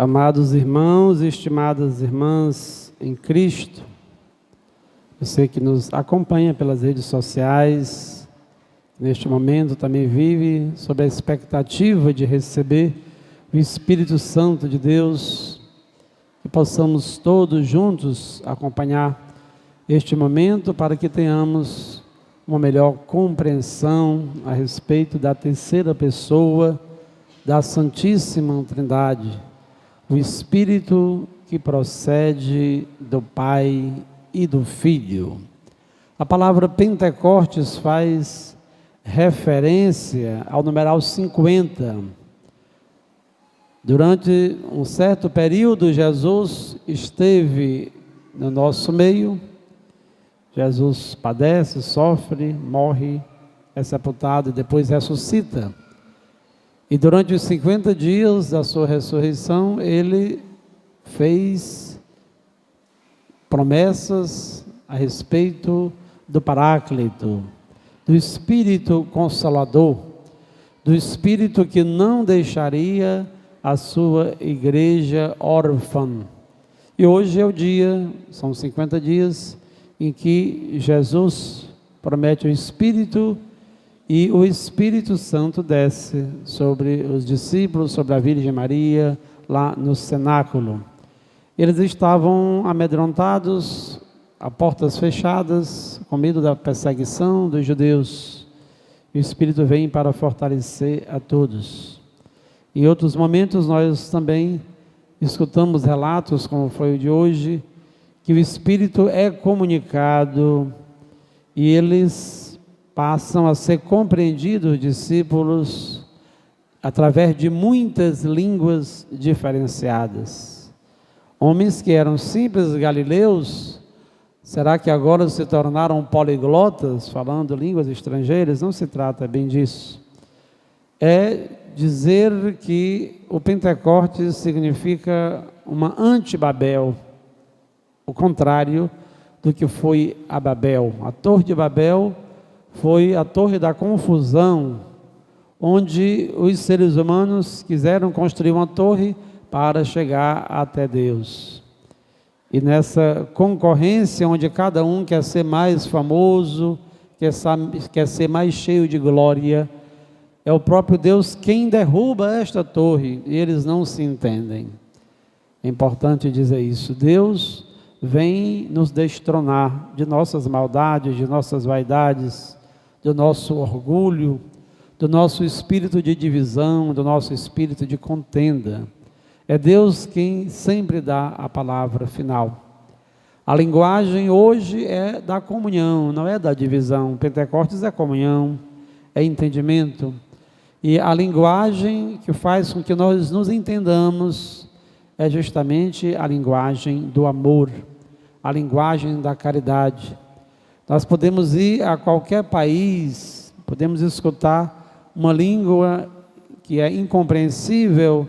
Amados irmãos e estimadas irmãs em Cristo, você que nos acompanha pelas redes sociais, neste momento também vive sob a expectativa de receber o Espírito Santo de Deus, que possamos todos juntos acompanhar este momento para que tenhamos uma melhor compreensão a respeito da terceira pessoa da Santíssima Trindade, o Espírito que procede do Pai e do Filho. A palavra Pentecostes faz referência ao numeral 50. Durante um certo período, Jesus esteve no nosso meio. Jesus padece, sofre, morre, é sepultado e depois ressuscita. E durante os 50 dias da sua ressurreição, ele fez promessas a respeito do Paráclito, do Espírito Consolador, do Espírito que não deixaria a sua igreja órfã. E hoje é o dia, são 50 dias, em que Jesus promete o Espírito e o Espírito Santo desce sobre os discípulos, sobre a Virgem Maria, lá no cenáculo. Eles estavam amedrontados, a portas fechadas, com medo da perseguição dos judeus. E o Espírito vem para fortalecer a todos. Em outros momentos nós também escutamos relatos, como foi o de hoje, que o Espírito é comunicado e eles passam a ser compreendidos, discípulos, através de muitas línguas diferenciadas. Homens que eram simples galileus, será que agora se tornaram poliglotas, falando línguas estrangeiras? Não se trata bem disso. É dizer que o Pentecostes significa uma anti-Babel, o contrário do que foi a Babel. A Torre de Babel foi a torre da confusão, onde os seres humanos quiseram construir uma torre para chegar até Deus. E nessa concorrência, onde cada um quer ser mais famoso, quer ser mais cheio de glória, é o próprio Deus quem derruba esta torre, e eles não se entendem. É importante dizer isso. Deus vem nos destronar de nossas maldades, de nossas vaidades, do nosso orgulho, do nosso espírito de divisão, do nosso espírito de contenda. É Deus quem sempre dá a palavra final. A linguagem hoje é da comunhão, não é da divisão. Pentecostes é comunhão, é entendimento. E a linguagem que faz com que nós nos entendamos é justamente a linguagem do amor, a linguagem da caridade. Nós podemos ir a qualquer país, podemos escutar uma língua que é incompreensível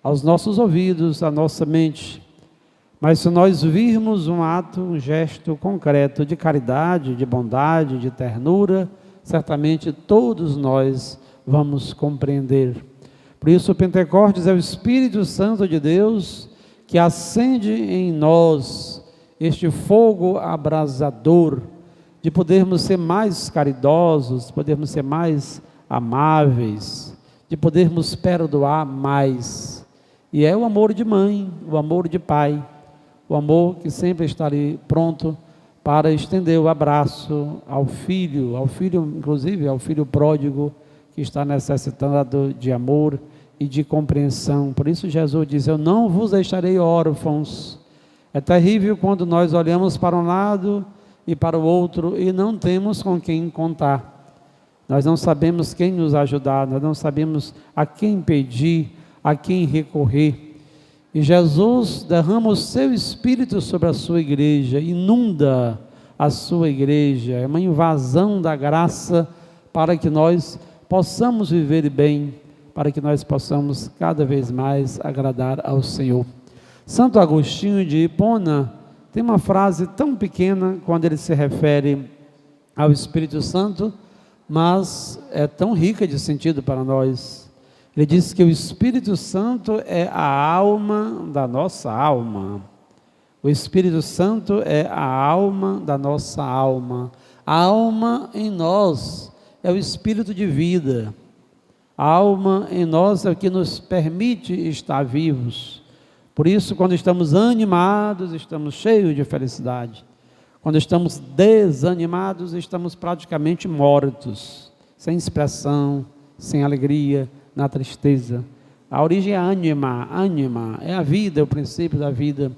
aos nossos ouvidos, à nossa mente. Mas se nós virmos um ato, um gesto concreto de caridade, de bondade, de ternura, certamente todos nós vamos compreender. Por isso o Pentecostes é o Espírito Santo de Deus que acende em nós este fogo abrasador, de podermos ser mais caridosos, de podermos ser mais amáveis, de podermos perdoar mais. E é o amor de mãe, o amor de pai, o amor que sempre está ali pronto para estender o abraço ao filho inclusive ao filho pródigo, que está necessitado de amor e de compreensão. Por isso Jesus diz: eu não vos deixarei órfãos. É terrível quando nós olhamos para um lado e para o outro e não temos com quem contar. Nós não sabemos quem nos ajudar, nós não sabemos a quem pedir, a quem recorrer. E Jesus derrama o seu Espírito sobre a sua igreja, inunda a sua igreja. É uma invasão da graça para que nós possamos viver bem, para que nós possamos cada vez mais agradar ao Senhor. Santo Agostinho de Hipona tem uma frase tão pequena quando ele se refere ao Espírito Santo, mas é tão rica de sentido para nós. Ele diz que o Espírito Santo é a alma da nossa alma. O Espírito Santo é a alma da nossa alma. A alma em nós é o espírito de vida. A alma em nós é o que nos permite estar vivos. Por isso, quando estamos animados, estamos cheios de felicidade. Quando estamos desanimados, estamos praticamente mortos, sem expressão, sem alegria, na tristeza. A origem é ânima, é a vida, é o princípio da vida.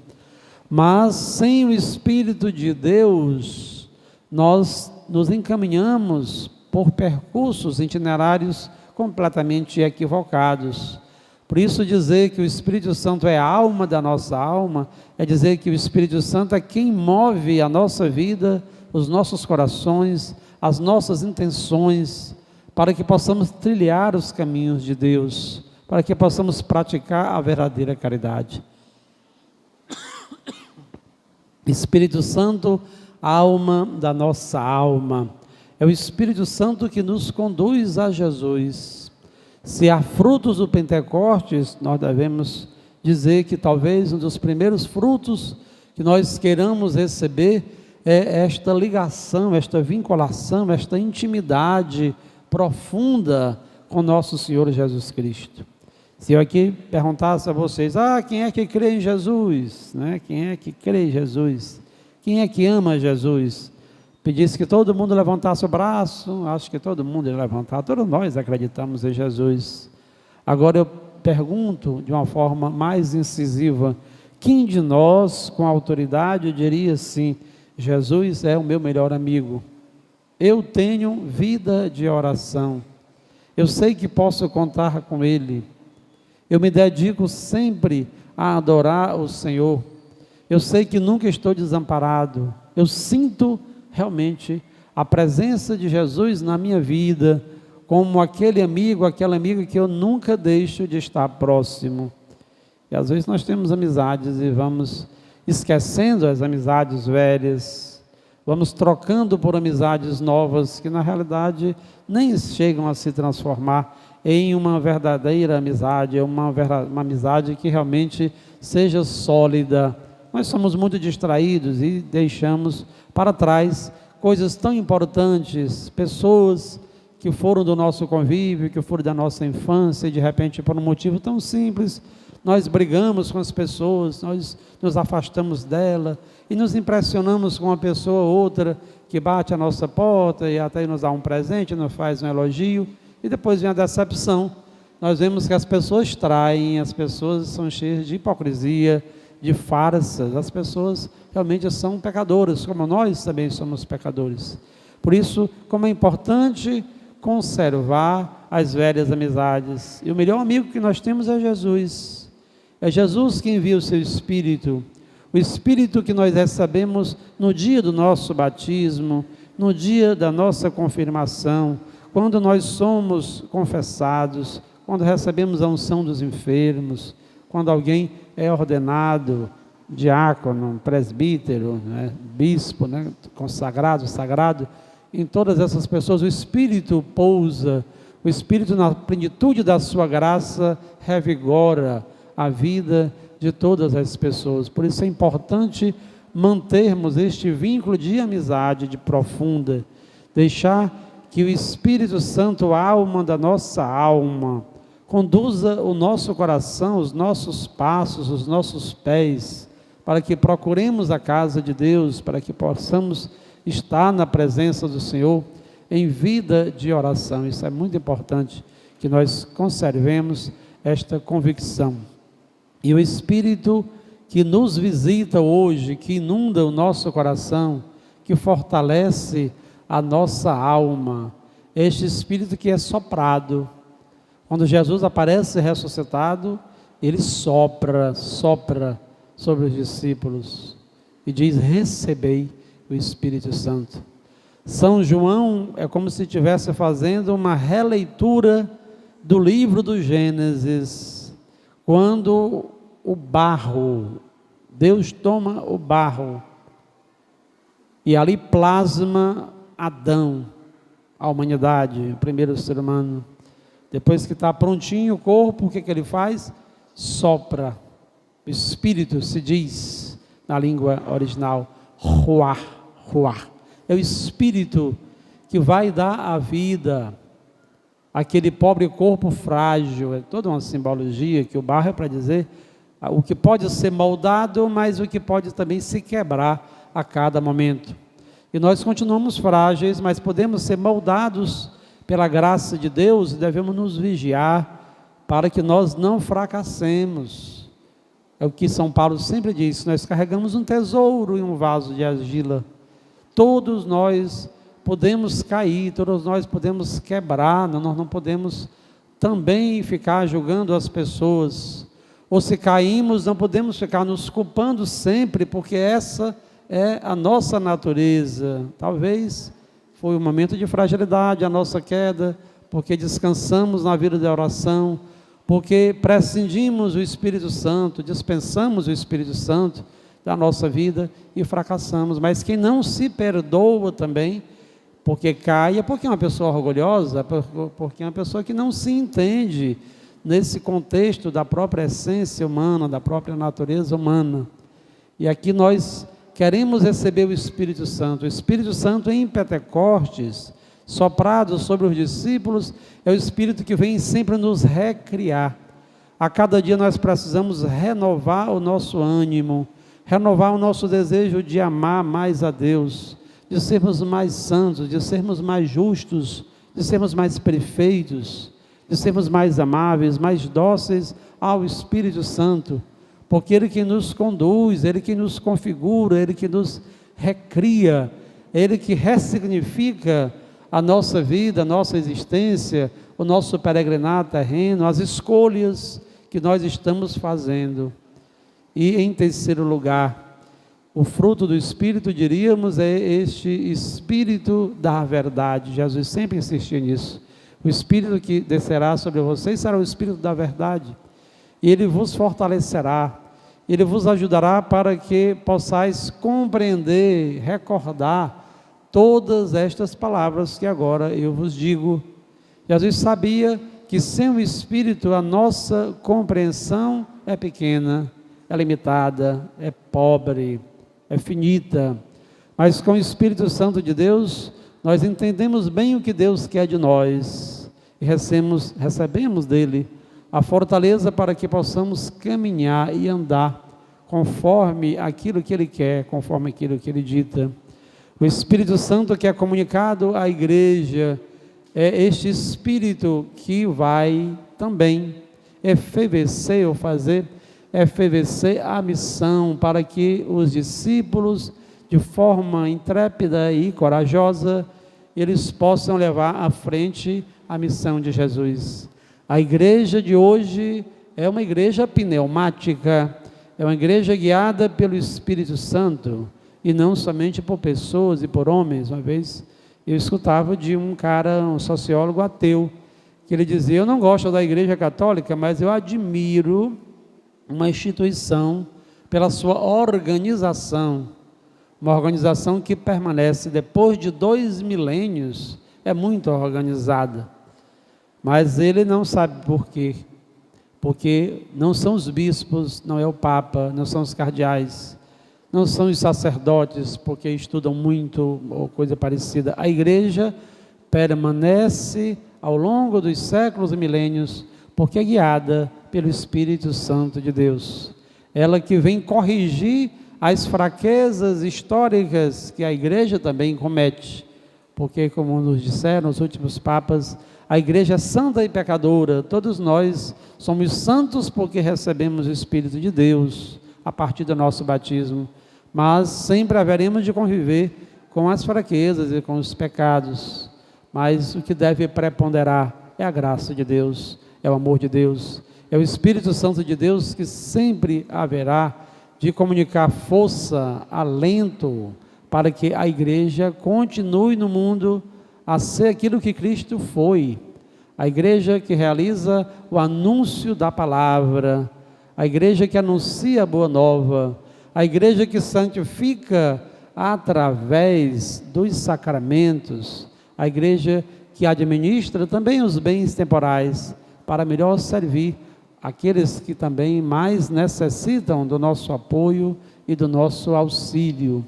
Mas sem o Espírito de Deus, nós nos encaminhamos por percursos itinerários completamente equivocados. Por isso, dizer que o Espírito Santo é a alma da nossa alma, é dizer que o Espírito Santo é quem move a nossa vida, os nossos corações, as nossas intenções, para que possamos trilhar os caminhos de Deus, para que possamos praticar a verdadeira caridade. Espírito Santo, alma da nossa alma. É o Espírito Santo que nos conduz a Jesus. Se há frutos do Pentecostes, nós devemos dizer que talvez um dos primeiros frutos que nós queiramos receber é esta ligação, esta vinculação, esta intimidade profunda com nosso Senhor Jesus Cristo. Se eu aqui perguntasse a vocês, quem é que crê em Jesus? Né? Quem é que crê em Jesus? Quem é que ama Jesus? Pedisse que todo mundo levantasse o braço, acho que todo mundo ia levantar, todos nós acreditamos em Jesus. Agora eu pergunto de uma forma mais incisiva, quem de nós com autoridade diria assim, Jesus é o meu melhor amigo, eu tenho vida de oração, eu sei que posso contar com Ele, eu me dedico sempre a adorar o Senhor, eu sei que nunca estou desamparado, eu sinto realmente a presença de Jesus na minha vida, como aquele amigo, aquela amiga que eu nunca deixo de estar próximo. E às vezes nós temos amizades e vamos esquecendo as amizades velhas, vamos trocando por amizades novas, que na realidade nem chegam a se transformar em uma verdadeira amizade, uma amizade que realmente seja sólida. Nós somos muito distraídos e deixamos para trás coisas tão importantes, pessoas que foram do nosso convívio, que foram da nossa infância, e de repente por um motivo tão simples, nós brigamos com as pessoas, nós nos afastamos dela, e nos impressionamos com uma pessoa ou outra, que bate a nossa porta, e até nos dá um presente, nos faz um elogio, e depois vem a decepção. Nós vemos que as pessoas traem, as pessoas são cheias de hipocrisia, de farsas, as pessoas realmente são pecadoras, como nós também somos pecadores. Por isso, como é importante conservar as velhas amizades, e o melhor amigo que nós temos é Jesus que envia o seu Espírito, o Espírito que nós recebemos no dia do nosso batismo, no dia da nossa confirmação, quando nós somos confessados, quando recebemos a unção dos enfermos, quando alguém é ordenado diácono, presbítero, né, bispo, né, consagrado, sagrado, em todas essas pessoas o Espírito pousa, o Espírito na plenitude da sua graça revigora a vida de todas as pessoas. Por isso é importante mantermos este vínculo de amizade, de profunda, deixar que o Espírito Santo, a alma da nossa alma, conduza o nosso coração, os nossos passos, os nossos pés, para que procuremos a casa de Deus, para que possamos estar na presença do Senhor em vida de oração. Isso é muito importante, que nós conservemos esta convicção. E o Espírito que nos visita hoje, que inunda o nosso coração, que fortalece a nossa alma, este Espírito que é soprado. Quando Jesus aparece ressuscitado, ele sopra sobre os discípulos e diz: recebei o Espírito Santo. São João é como se estivesse fazendo uma releitura do livro do Gênesis, quando o barro, Deus toma o barro e ali plasma Adão, a humanidade, o primeiro ser humano. Depois que está prontinho o corpo, o que ele faz? Sopra. O Espírito se diz, na língua original, ruach, ruach. É o Espírito que vai dar a vida àquele pobre corpo frágil. É toda uma simbologia que o barro é para dizer o que pode ser moldado, mas o que pode também se quebrar a cada momento. E nós continuamos frágeis, mas podemos ser moldados pela graça de Deus e devemos nos vigiar para que nós não fracassemos. É o que São Paulo sempre diz: nós carregamos um tesouro em um vaso de argila. Todos nós podemos cair, todos nós podemos quebrar, nós não podemos também ficar julgando as pessoas. Ou se caímos, não podemos ficar nos culpando sempre, porque essa é a nossa natureza. Talvez foi um momento de fragilidade, a nossa queda, porque descansamos na vida da oração, porque prescindimos do Espírito Santo, dispensamos o Espírito Santo da nossa vida e fracassamos. Mas quem não se perdoa também, porque cai, é porque é uma pessoa orgulhosa, porque é uma pessoa que não se entende nesse contexto da própria essência humana, da própria natureza humana. E aqui nós queremos receber o Espírito Santo. O Espírito Santo em Pentecostes, soprado sobre os discípulos, é o Espírito que vem sempre nos recriar. A cada dia nós precisamos renovar o nosso ânimo, renovar o nosso desejo de amar mais a Deus, de sermos mais santos, de sermos mais justos, de sermos mais perfeitos, de sermos mais amáveis, mais dóceis ao Espírito Santo, porque Ele que nos conduz, Ele que nos configura, Ele que nos recria, Ele que ressignifica a nossa vida, a nossa existência, o nosso peregrinado terreno, as escolhas que nós estamos fazendo. E em terceiro lugar, o fruto do Espírito, diríamos, é este Espírito da verdade. Jesus sempre insistia nisso. O Espírito que descerá sobre vocês será o Espírito da verdade. E Ele vos fortalecerá, Ele vos ajudará para que possais compreender, recordar todas estas palavras que agora eu vos digo. Jesus sabia que sem o Espírito a nossa compreensão é pequena, é limitada, é pobre, é finita, mas com o Espírito Santo de Deus, nós entendemos bem o que Deus quer de nós e recebemos dele a fortaleza para que possamos caminhar e andar conforme aquilo que Ele quer, conforme aquilo que Ele dita. O Espírito Santo que é comunicado à igreja é este Espírito que vai também efervescer ou fazer efervescer a missão para que os discípulos, de forma intrépida e corajosa, eles possam levar à frente a missão de Jesus. A igreja de hoje é uma igreja pneumática, é uma igreja guiada pelo Espírito Santo, e não somente por pessoas e por homens. Uma vez eu escutava de um cara, um sociólogo ateu, que ele dizia: eu não gosto da igreja católica, mas eu admiro uma instituição pela sua organização, uma organização que permanece depois de 2 milênios, é muito organizada, mas ele não sabe por quê, porque não são os bispos, não é o Papa, não são os cardeais, não são os sacerdotes, porque estudam muito ou coisa parecida. A igreja permanece ao longo dos séculos e milênios, porque é guiada pelo Espírito Santo de Deus. Ela que vem corrigir as fraquezas históricas que a igreja também comete, porque, como nos disseram os últimos papas, a igreja é santa e pecadora. Todos nós somos santos porque recebemos o Espírito de Deus a partir do nosso batismo, mas sempre haveremos de conviver com as fraquezas e com os pecados. Mas o que deve preponderar é a graça de Deus, é o amor de Deus, é o Espírito Santo de Deus que sempre haverá de comunicar força, alento, para que a igreja continue no mundo a ser aquilo que Cristo foi. A igreja que realiza o anúncio da palavra, a igreja que anuncia a boa nova, a igreja que santifica através dos sacramentos, a igreja que administra também os bens temporais, para melhor servir aqueles que também mais necessitam do nosso apoio e do nosso auxílio.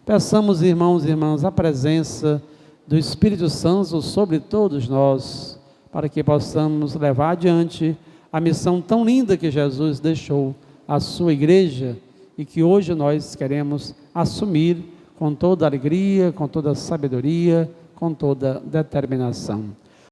Peçamos, irmãos e irmãs, a presença do Espírito Santo sobre todos nós, para que possamos levar adiante a missão tão linda que Jesus deixou à sua igreja e que hoje nós queremos assumir com toda alegria, com toda sabedoria, com toda determinação.